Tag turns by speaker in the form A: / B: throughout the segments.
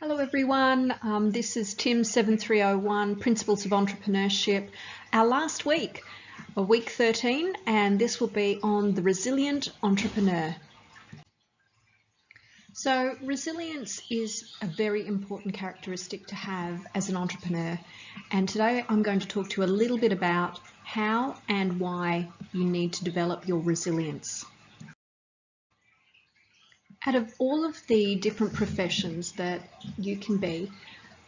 A: Hello everyone, this is TIMS7301 Principles of Entrepreneurship, our last week, week 13, and this will be on the resilient entrepreneur. So resilience is a very important characteristic to have as an entrepreneur, and today I'm going to talk to you a little bit about how and why you need to develop your resilience. Out of all of the different professions that you can be,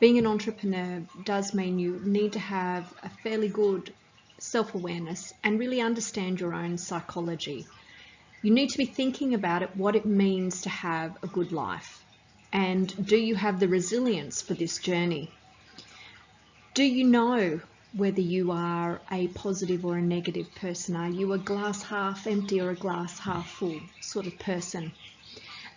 A: being an entrepreneur does mean you need to have a fairly good self-awareness and really understand your own psychology. You need to be thinking about what it means to have a good life. And do you have the resilience for this journey? Do you know whether you are a positive or a negative person? Are you a glass half empty or a glass half full sort of person?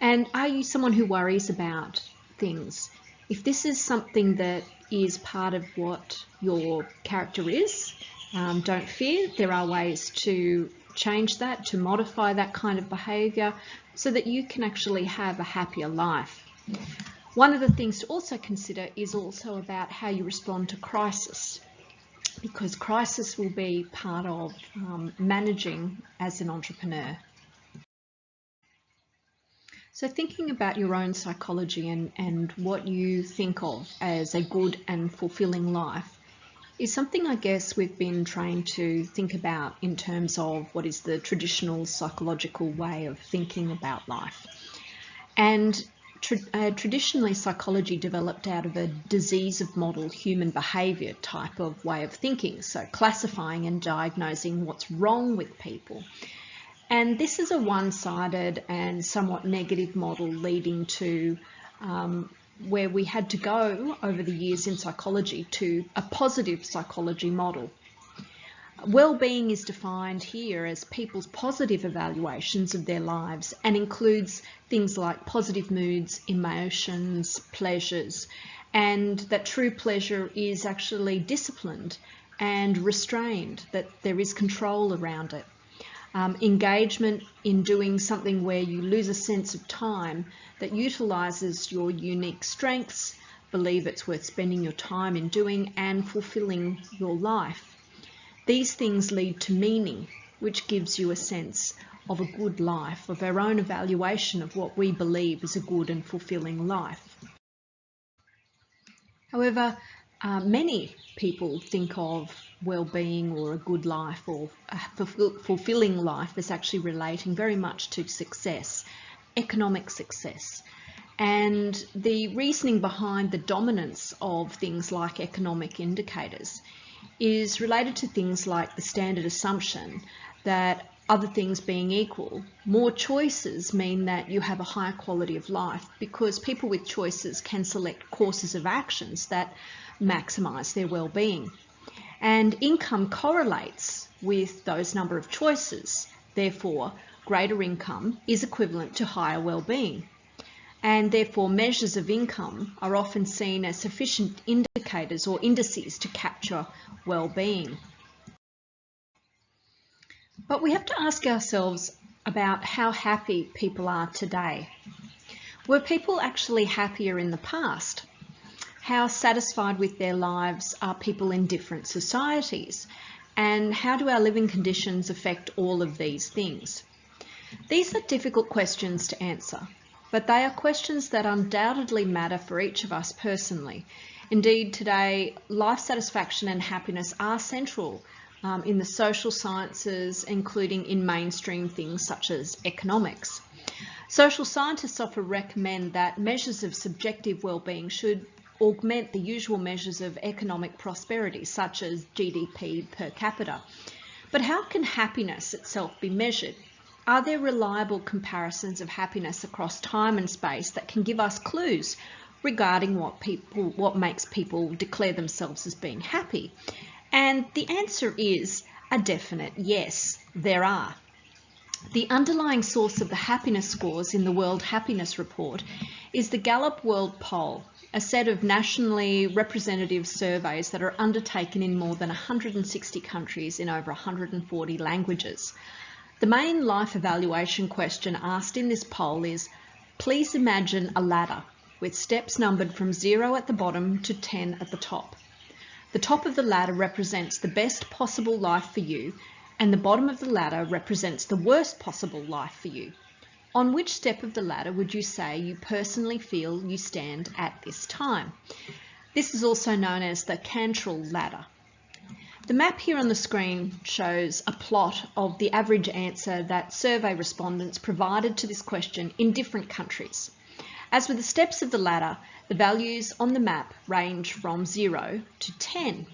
A: And are you someone who worries about things? If this is something that is part of what your character is, don't fear. There are ways to change that, to modify that kind of behaviour so that you can actually have a happier life. One of the things to also consider is also about how you respond to crisis, because crisis will be part of managing as an entrepreneur. So thinking about your own psychology and what you think of as a good and fulfilling life is something I guess we've been trained to think about in terms of what is the psychological way of thinking about life. And traditionally psychology developed out of a disease of model human behaviour type of way of thinking, so classifying and diagnosing what's wrong with people. And this is a one-sided and somewhat negative model leading to where we had to go over the years in psychology to a positive psychology model. Well-being is defined here as people's positive evaluations of their lives and includes things like positive moods, emotions, pleasures, and that true pleasure is actually disciplined and restrained, that there is control around it. Engagement in doing something where you lose a sense of time that utilises your unique strengths, believe it's worth spending your time in doing and fulfilling your life. These things lead to meaning, which gives you a sense of a good life, of our own evaluation of what we believe is a good and fulfilling life. However, many people think of well-being or a good life or a fulfilling life as actually relating very much to success, economic success. And the reasoning behind the dominance of things like economic indicators is related to things like the standard assumption that other things being equal, more choices mean that you have a higher quality of life because people with choices can select courses of actions that maximise their well-being. And income correlates with those number of choices. Therefore, greater income is equivalent to higher well-being. And therefore, measures of income are often seen as sufficient indicators or indices to capture well-being. But we have to ask ourselves about how happy people are today. Were people actually happier in the past? How satisfied with their lives are people in different societies? And how do our living conditions affect all of these things? These are difficult questions to answer, but they are questions that undoubtedly matter for each of us personally. Indeed, today, life satisfaction and happiness are central in the social sciences, including in mainstream things such as economics. Social scientists often recommend that measures of subjective well-being should augment the usual measures of economic prosperity, such as GDP per capita. But how can happiness itself be measured? Are there reliable comparisons of happiness across time and space that can give us clues regarding what makes people declare themselves as being happy? And the answer is a definite yes, there are. The underlying source of the happiness scores in the World Happiness Report is the Gallup World Poll, a set of nationally representative surveys that are undertaken in more than 160 countries in over 140 languages. The main life evaluation question asked in this poll is, please imagine a ladder with steps numbered from 0 at the bottom to 10 at the top. The top of the ladder represents the best possible life for you, and the bottom of the ladder represents the worst possible life for you. On which step of the ladder would you say you personally feel you stand at this time? This is also known as the Cantrell ladder. The map here on the screen shows a plot of the average answer that survey respondents provided to this question in different countries. As with the steps of the ladder, the values on the map range from 0 to 10.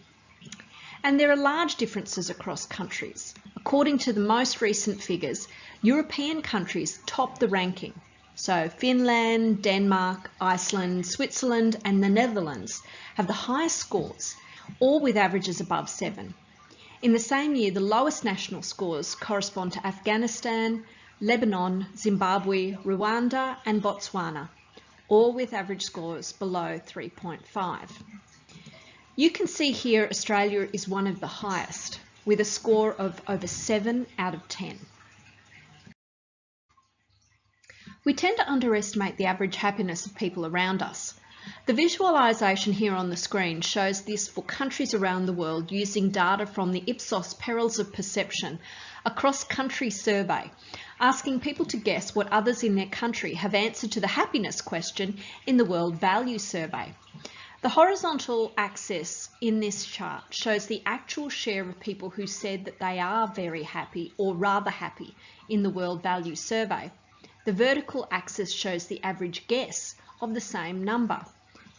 A: And there are large differences across countries. According to the most recent figures, European countries top the ranking. So Finland, Denmark, Iceland, Switzerland and the Netherlands have the highest scores, all with averages above 7. In the same year, the lowest national scores correspond to Afghanistan, Lebanon, Zimbabwe, Rwanda and Botswana, all with average scores below 3.5. You can see here Australia is one of the highest, with a score of over 7 out of 10. We tend to underestimate the average happiness of people around us. The visualisation here on the screen shows this for countries around the world using data from the Ipsos Perils of Perception, a cross-country survey, asking people to guess what others in their country have answered to the happiness question in the World Value Survey. The horizontal axis in this chart shows the actual share of people who said that they are very happy or rather happy in the World Value Survey. The vertical axis shows the average guess of the same number.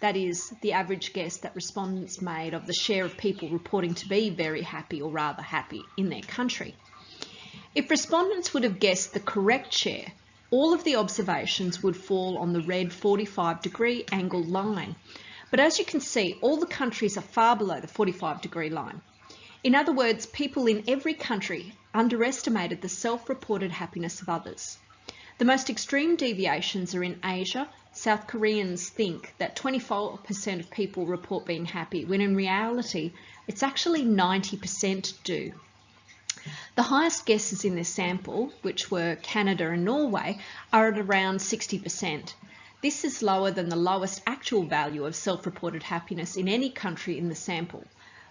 A: That is, the average guess that respondents made of the share of people reporting to be very happy or rather happy in their country. If respondents would have guessed the correct share, all of the observations would fall on the red 45-degree angled line. But as you can see, all the countries are far below the 45-degree line. In other words, people in every country underestimated the self-reported happiness of others. The most extreme deviations are in Asia. South Koreans think that 24% of people report being happy, when in reality, it's actually 90% do. The highest guesses in this sample, which were Canada and Norway, are at around 60%. This is lower than the lowest actual value of self-reported happiness in any country in the sample,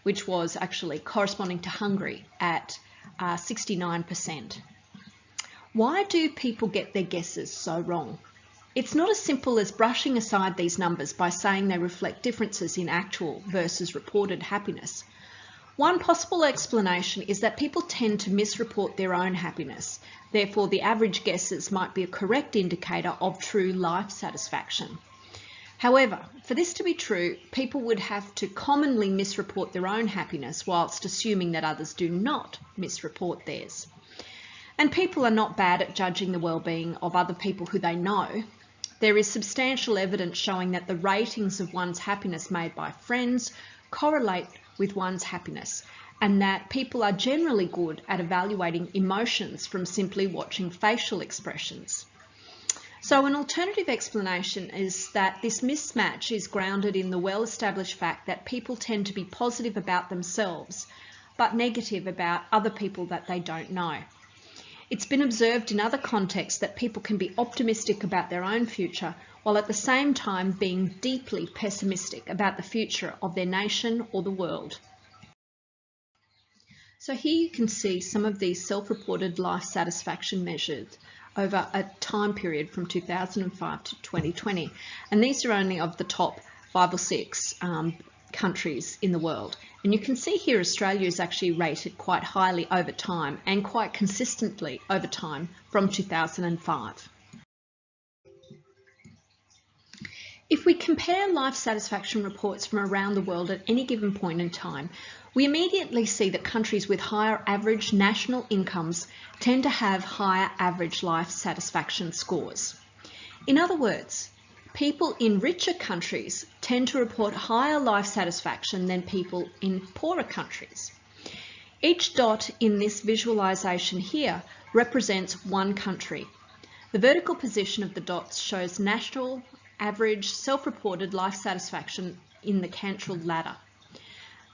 A: which was actually corresponding to Hungary at 69%. Why do people get their guesses so wrong? It's not as simple as brushing aside these numbers by saying they reflect differences in actual versus reported happiness. One possible explanation is that people tend to misreport their own happiness. Therefore, the average guesses might be a correct indicator of true life satisfaction. However, for this to be true, people would have to commonly misreport their own happiness whilst assuming that others do not misreport theirs. And people are not bad at judging the well-being of other people who they know. There is substantial evidence showing that the ratings of one's happiness made by friends correlate with one's happiness, and that people are generally good at evaluating emotions from simply watching facial expressions. So an alternative explanation is that this mismatch is grounded in the well-established fact that people tend to be positive about themselves, but negative about other people that they don't know. It's been observed in other contexts that people can be optimistic about their own future, while at the same time being deeply pessimistic about the future of their nation or the world. So here you can see some of these self-reported life satisfaction measures over a time period from 2005 to 2020. And these are only of the top 5 or 6 countries in the world. And you can see here Australia is actually rated quite highly over time and quite consistently over time from 2005. If we compare life satisfaction reports from around the world at any given point in time, we immediately see that countries with higher average national incomes tend to have higher average life satisfaction scores. In other words, people in richer countries tend to report higher life satisfaction than people in poorer countries. Each dot in this visualization here represents one country. The vertical position of the dots shows national average self-reported life satisfaction in the Cantrell ladder.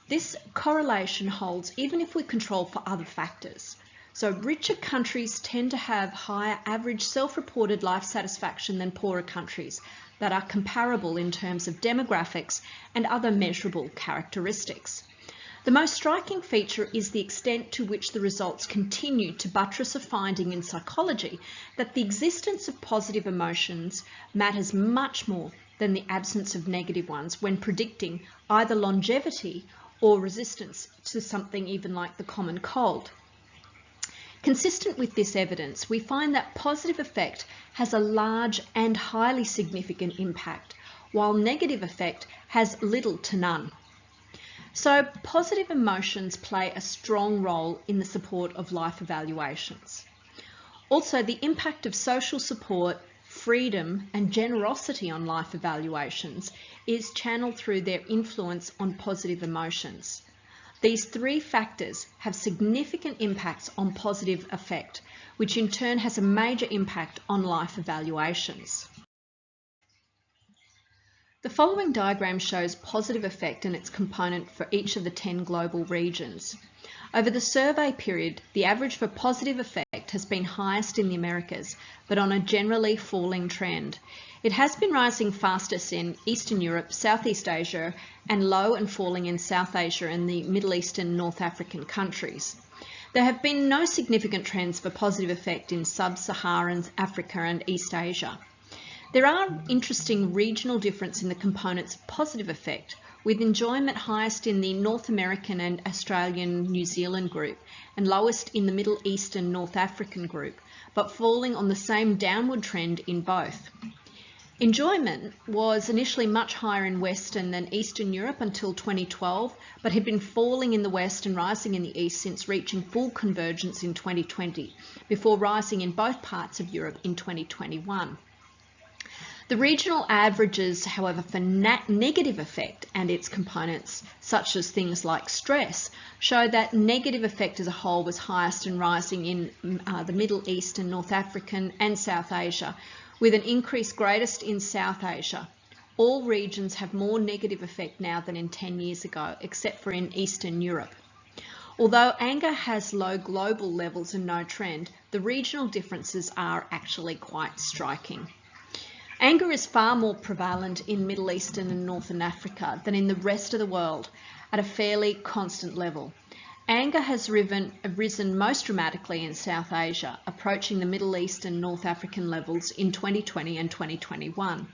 A: This correlation holds even if we control for other factors. So richer countries tend to have higher average self-reported life satisfaction than poorer countries. that are comparable in terms of demographics and other measurable characteristics. The most striking feature is the extent to which the results continue to buttress a finding in psychology that the existence of positive emotions matters much more than the absence of negative ones when predicting either longevity or resistance to something even like the common cold. Consistent with this evidence, we find that positive affect has a large and highly significant impact, while negative affect has little to none. So positive emotions play a strong role in the support of life evaluations. Also, the impact of social support, freedom and generosity on life evaluations is channeled through their influence on positive emotions. These three factors have significant impacts on positive affect, which in turn has a major impact on life evaluations. The following diagram shows positive affect and its component for each of the 10 global regions. Over the survey period, the average for positive affect has been highest in the Americas, but on a generally falling trend. It has been rising fastest in Eastern Europe, Southeast Asia, and low and falling in South Asia and the Middle Eastern and North African countries. There have been no significant trends for positive affect in Sub-Saharan Africa and East Asia. There are interesting regional differences in the components of positive affect, with enjoyment highest in the North American and Australian New Zealand group and lowest in the Middle East and North African group, but falling on the same downward trend in both. Enjoyment was initially much higher in Western than Eastern Europe until 2012, but had been falling in the West and rising in the East since reaching full convergence in 2020, before rising in both parts of Europe in 2021. The regional averages, however, for negative affect and its components, such as things like stress, show that negative affect as a whole was highest and rising in the Middle East and North African and South Asia, with an increase greatest in South Asia. All regions have more negative affect now than in 10 years ago, except for in Eastern Europe. Although anger has low global levels and no trend, the regional differences are actually quite striking. Anger is far more prevalent in Middle Eastern and Northern Africa than in the rest of the world at a fairly constant level. Anger has risen most dramatically in South Asia, approaching the Middle East and North African levels in 2020 and 2021.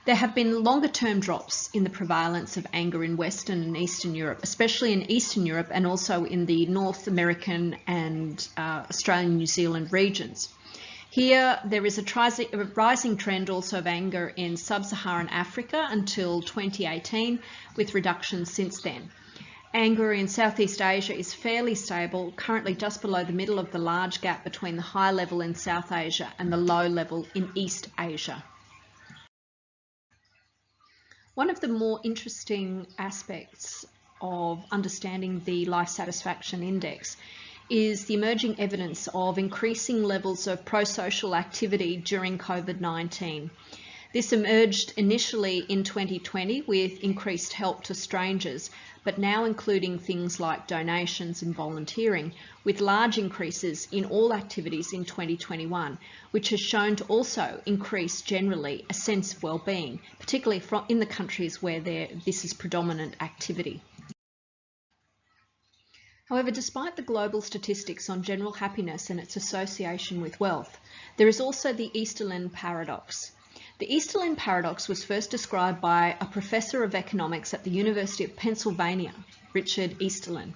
A: There have been longer-term drops in the prevalence of anger in Western and Eastern Europe, especially in Eastern Europe and also in the North American and Australian New Zealand regions. Here, there is a rising trend also of anger in Sub-Saharan Africa until 2018, with reductions since then. Anger in Southeast Asia is fairly stable, currently just below the middle of the large gap between the high level in South Asia and the low level in East Asia. One of the more interesting aspects of understanding the Life Satisfaction Index is the emerging evidence of increasing levels of prosocial activity during COVID-19. This emerged initially in 2020 with increased help to strangers, but now including things like donations and volunteering, with large increases in all activities in 2021, which has shown to also increase generally a sense of well-being, particularly in the countries where this is predominant activity. However, despite the global statistics on general happiness and its association with wealth, there is also the Easterlin paradox. The Easterlin paradox was first described by a professor of economics at the University of Pennsylvania, Richard Easterlin.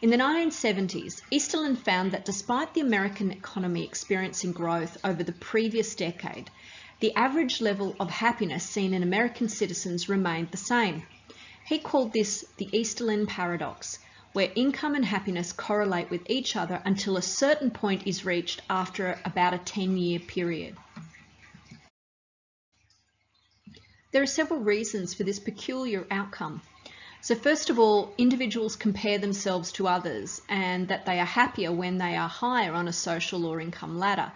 A: In the 1970s, Easterlin found that despite the American economy experiencing growth over the previous decade, the average level of happiness seen in American citizens remained the same. He called this the Easterlin paradox, where income and happiness correlate with each other until a certain point is reached after about a 10-year period. There are several reasons for this peculiar outcome. So first of all, individuals compare themselves to others and that they are happier when they are higher on a social or income ladder.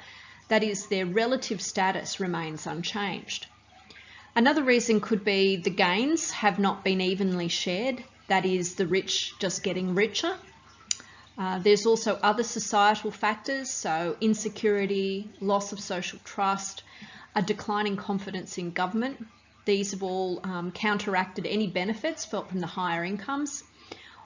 A: That is, their relative status remains unchanged. Another reason could be the gains have not been evenly shared. That is, the rich just getting richer. There's also other societal factors, so insecurity, loss of social trust, a declining confidence in government. These have all counteracted any benefits felt from the higher incomes.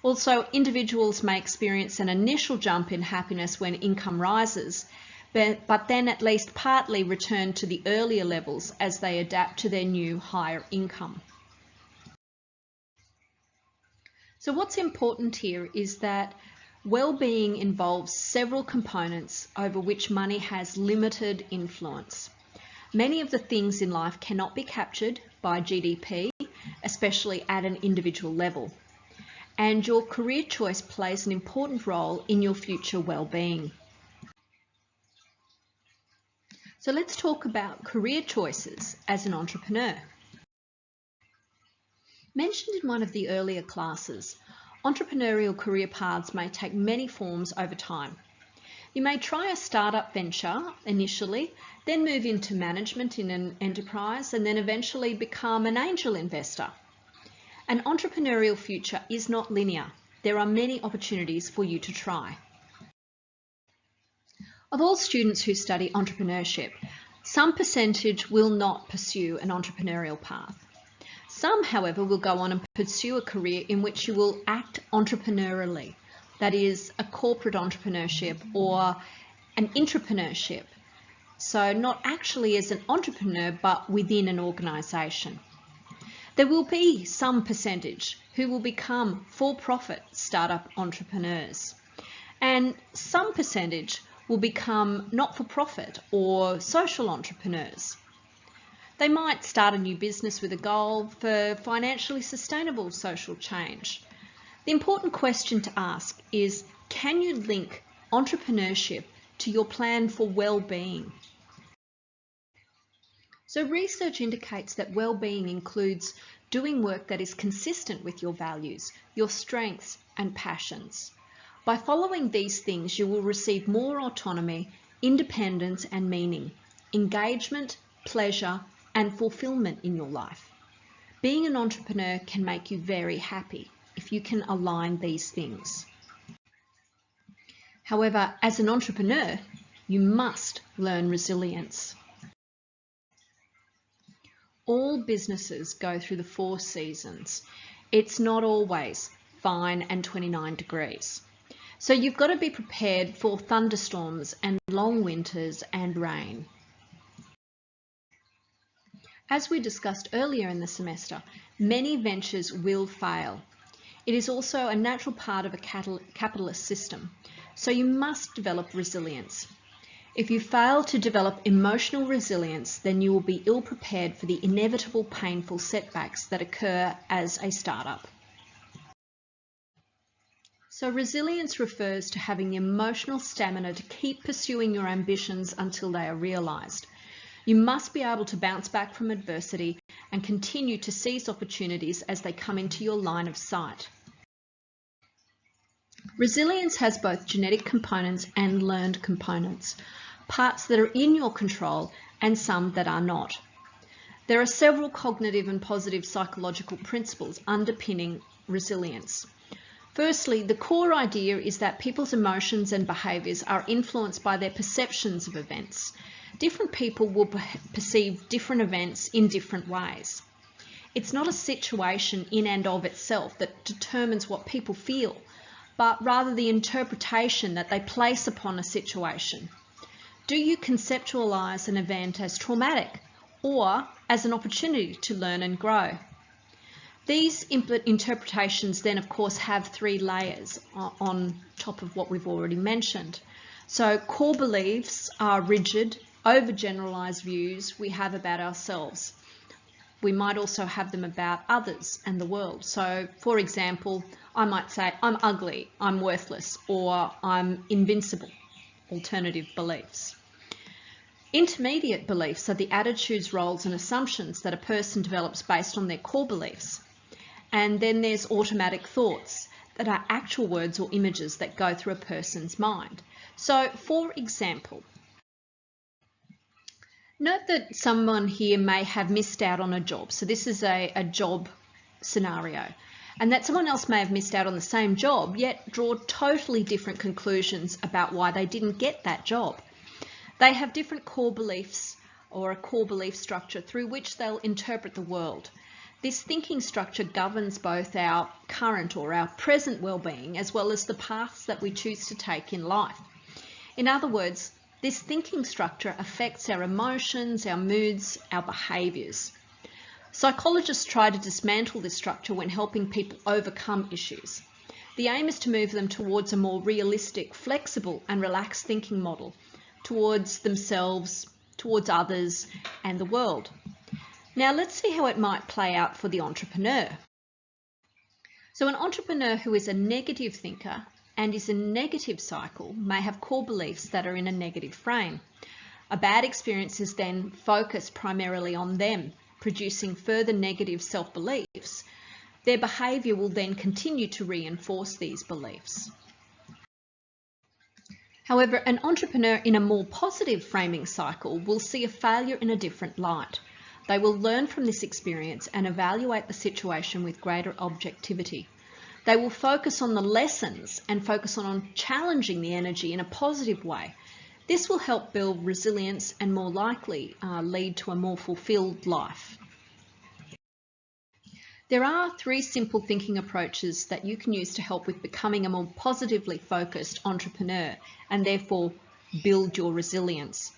A: Also, individuals may experience an initial jump in happiness when income rises, but then at least partly return to the earlier levels as they adapt to their new higher income. So what's important here is that well-being involves several components over which money has limited influence. Many of the things in life cannot be captured by GDP, especially at an individual level. And your career choice plays an important role in your future well-being. So let's talk about career choices as an entrepreneur. Mentioned in one of the earlier classes, entrepreneurial career paths may take many forms over time. You may try a startup venture initially, then move into management in an enterprise, and then eventually become an angel investor. An entrepreneurial future is not linear. There are many opportunities for you to try. Of all students who study entrepreneurship, some percentage will not pursue an entrepreneurial path. Some, however, will go on and pursue a career in which you will act entrepreneurially, that is, a corporate entrepreneurship or an intrapreneurship. So not actually as an entrepreneur, but within an organisation. There will be some percentage who will become for-profit startup entrepreneurs, and some percentage will become not-for-profit or social entrepreneurs. They might start a new business with a goal for financially sustainable social change. The important question to ask is, can you link entrepreneurship to your plan for well-being? So research indicates that well-being includes doing work that is consistent with your values, your strengths and passions. By following these things, you will receive more autonomy, independence and meaning, engagement, pleasure, and fulfillment in your life. Being an entrepreneur can make you very happy if you can align these things. However, as an entrepreneur, you must learn resilience. All businesses go through the 4 seasons. It's not always fine and 29 degrees. So you've got to be prepared for thunderstorms and long winters and rain. As we discussed earlier in the semester, many ventures will fail. It is also a natural part of a capitalist system, so you must develop resilience. If you fail to develop emotional resilience, then you will be ill-prepared for the inevitable painful setbacks that occur as a startup. So resilience refers to having the emotional stamina to keep pursuing your ambitions until they are realised. You must be able to bounce back from adversity and continue to seize opportunities as they come into your line of sight. Resilience has both genetic components and learned components, parts that are in your control and some that are not. There are several cognitive and positive psychological principles underpinning resilience. Firstly, the core idea is that people's emotions and behaviours are influenced by their perceptions of events. Different people will perceive different events in different ways. It's not a situation in and of itself that determines what people feel, but rather the interpretation that they place upon a situation. Do you conceptualise an event as traumatic or as an opportunity to learn and grow? These interpretations then, of course, have 3 layers on top of what we've already mentioned. So core beliefs are rigid, overgeneralised views we have about ourselves. We might also have them about others and the world. So, for example, I might say, I'm ugly, I'm worthless, or I'm invincible. Alternative beliefs. Intermediate beliefs are the attitudes, roles and assumptions that a person develops based on their core beliefs. And then there's automatic thoughts that are actual words or images that go through a person's mind. So, for example, note that someone here may have missed out on a job. So this is a job scenario. And that someone else may have missed out on the same job, yet draw totally different conclusions about why they didn't get that job. They have different core beliefs or a core belief structure through which they'll interpret the world. This thinking structure governs both our current or our present well-being as well as the paths that we choose to take in life. In other words, this thinking structure affects our emotions, our moods, our behaviours. Psychologists try to dismantle this structure when helping people overcome issues. The aim is to move them towards a more realistic, flexible and relaxed thinking model towards themselves, towards others and the world. Now let's see how it might play out for the entrepreneur. So an entrepreneur who is a negative thinker and is in a negative cycle may have core beliefs that are in a negative frame. A bad experience is then focused primarily on them, producing further negative self-beliefs. Their behaviour will then continue to reinforce these beliefs. However, an entrepreneur in a more positive framing cycle will see a failure in a different light. They will learn from this experience and evaluate the situation with greater objectivity. They will focus on the lessons and focus on challenging the energy in a positive way. This will help build resilience and more likely lead to a more fulfilled life. There are 3 simple thinking approaches that you can use to help with becoming a more positively focused entrepreneur and therefore build your resilience.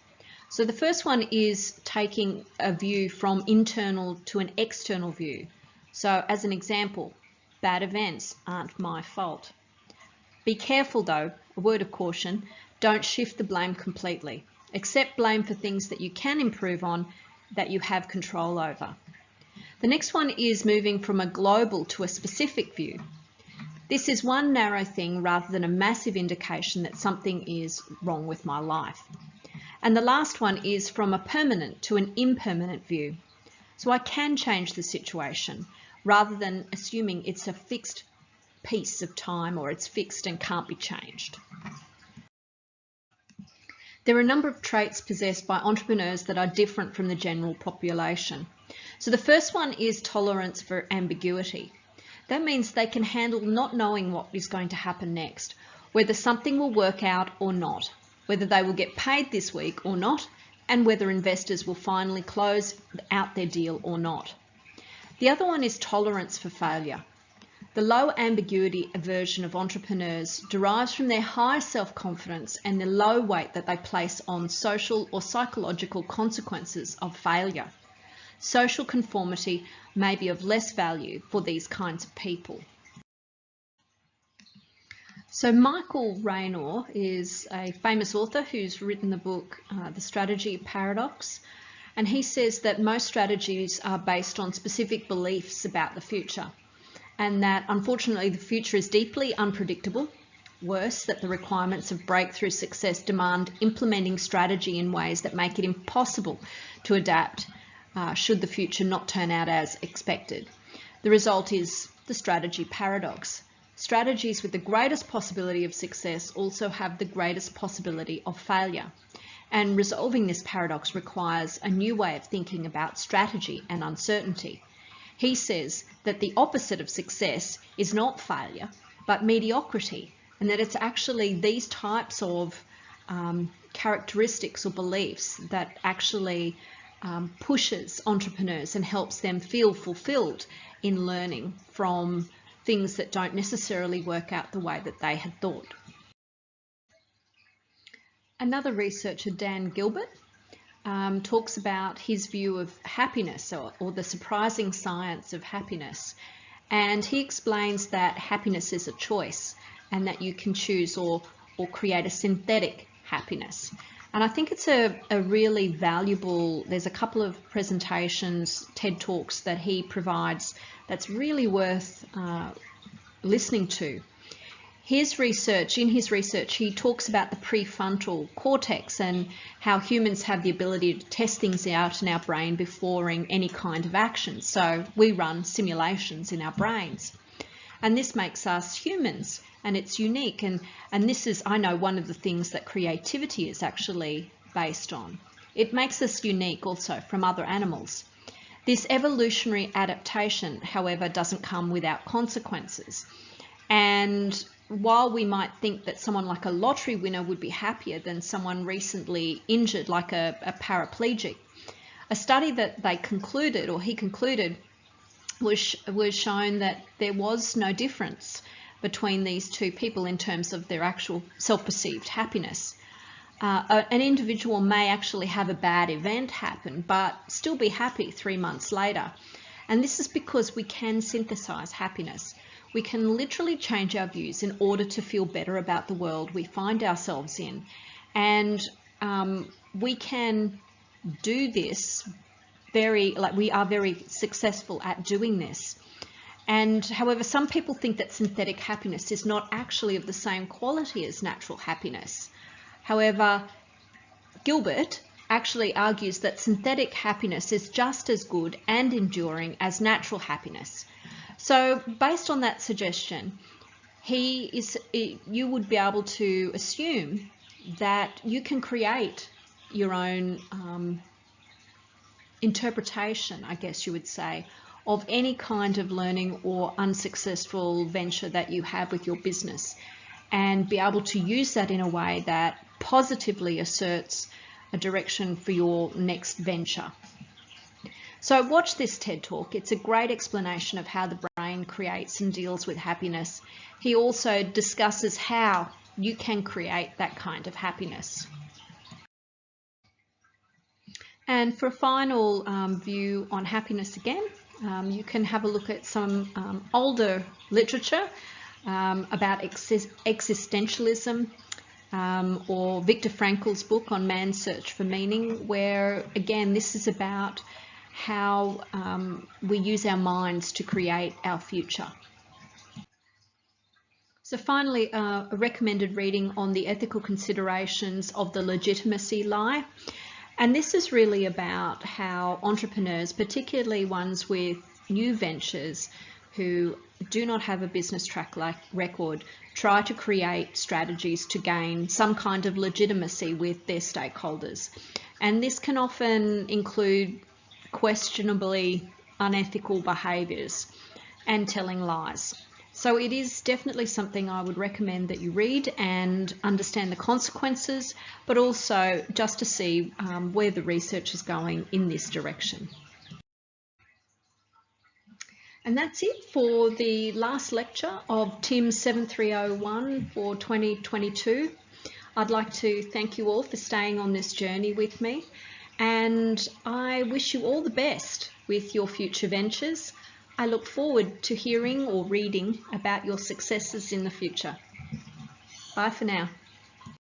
A: So the first one is taking a view from internal to an external view. So as an example, bad events aren't my fault. Be careful though, a word of caution, don't shift the blame completely. Accept blame for things that you can improve on, that you have control over. The next one is moving from a global to a specific view. This is one narrow thing rather than a massive indication that something is wrong with my life. And the last one is from a permanent to an impermanent view. So I can change the situation rather than assuming it's a fixed piece of time or it's fixed and can't be changed. There are a number of traits possessed by entrepreneurs that are different from the general population. So the first one is tolerance for ambiguity. That means they can handle not knowing what is going to happen next, whether something will work out or not, whether they will get paid this week or not, and whether investors will finally close out their deal or not. The other one is tolerance for failure. The low ambiguity aversion of entrepreneurs derives from their high self-confidence and the low weight that they place on social or psychological consequences of failure. Social conformity may be of less value for these kinds of people. So Michael Raynor is a famous author who's written the book The Strategy Paradox, and he says that most strategies are based on specific beliefs about the future, and that unfortunately the future is deeply unpredictable. Worse, that the requirements of breakthrough success demand implementing strategy in ways that make it impossible to adapt should the future not turn out as expected. The result is the strategy paradox. Strategies with the greatest possibility of success also have the greatest possibility of failure. And resolving this paradox requires a new way of thinking about strategy and uncertainty. He says that the opposite of success is not failure, but mediocrity, and that it's actually these types of characteristics or beliefs that actually pushes entrepreneurs and helps them feel fulfilled in learning from things that don't necessarily work out the way that they had thought. Another researcher, Dan Gilbert, talks about his view of happiness or the surprising science of happiness. And he explains that happiness is a choice and that you can choose or create a synthetic happiness. And I think it's a really valuable, there's a couple of presentations, TED Talks that he provides that's really worth listening to. In his research, he talks about the prefrontal cortex and how humans have the ability to test things out in our brain before any kind of action. So we run simulations in our brains. And this makes us humans, and it's unique. And this is, I know, one of the things that creativity is actually based on. It makes us unique also from other animals. This evolutionary adaptation, however, doesn't come without consequences. And while we might think that someone like a lottery winner would be happier than someone recently injured, like a paraplegic, a study that they concluded, or he concluded, was shown that there was no difference between these two people in terms of their actual self-perceived happiness. An individual may actually have a bad event happen, but still be happy 3 months later. And this is because we can synthesize happiness. We can literally change our views in order to feel better about the world we find ourselves in. And we can do this we are very successful at doing this. And however, some people think that synthetic happiness is not actually of the same quality as natural happiness. However, Gilbert actually argues that synthetic happiness is just as good and enduring as natural happiness. So based on that suggestion, you would be able to assume that you can create your own interpretation, I guess you would say, of any kind of learning or unsuccessful venture that you have with your business, and be able to use that in a way that positively asserts a direction for your next venture. So watch this TED Talk. It's a great explanation of how the brain creates and deals with happiness. He also discusses how you can create that kind of happiness. And for a final view on happiness again, you can have a look at some older literature about existentialism, or Viktor Frankl's book on Man's Search for Meaning, where again this is about how we use our minds to create our future. So finally, a recommended reading on the ethical considerations of the legitimacy lie. And this is really about how entrepreneurs, particularly ones with new ventures who do not have a business track record, try to create strategies to gain some kind of legitimacy with their stakeholders. And this can often include questionably unethical behaviours and telling lies. So it is definitely something I would recommend that you read and understand the consequences, but also just to see where the research is going in this direction. And that's it for the last lecture of TIMS7301 for 2022. I'd like to thank you all for staying on this journey with me, and I wish you all the best with your future ventures. I look forward to hearing or reading about your successes in the future. Bye for now.